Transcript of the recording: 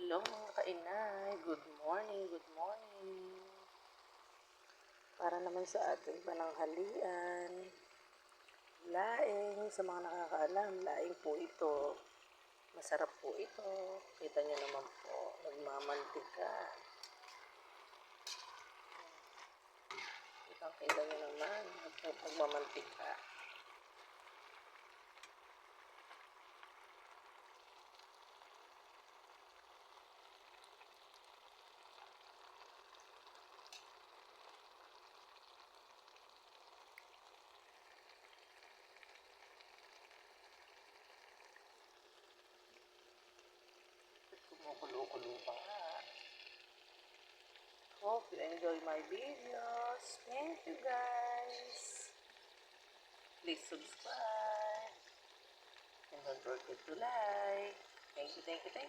Hello mga kainay, good morning, good morning. Para naman sa ating pananghalian, laing, sa mga nakakaalam, laing po ito. Masarap po ito. Kita nyo naman po, nagmamantika. Kita nyo naman, nagmamantika. Kumukulo-kulo pa nga. Hope you enjoy my videos. Thank you guys. Please subscribe. And don't forget to like. Thank you, thank you, thank you.